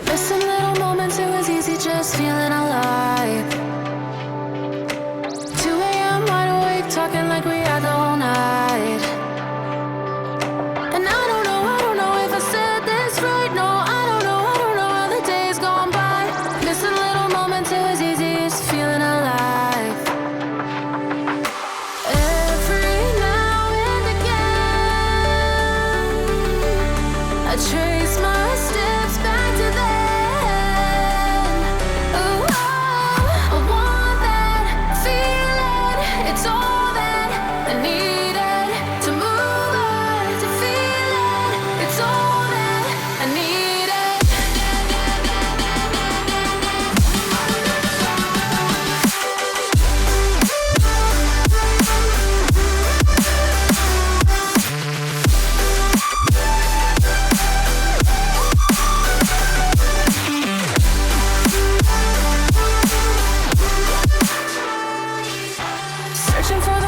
Missing little moments, it was easy just feeling alive. 2 a.m. wide awake, talking like we had the whole night. And I don't know if I said this right. No, I don't know how the days gone by. Missing little moments, it was easy just feeling alive. Every now and again, I trace my steps back to then. Ooh, I want that feeling. It's all that I needed to move on, to feel it. It's all that I needed. Searching for the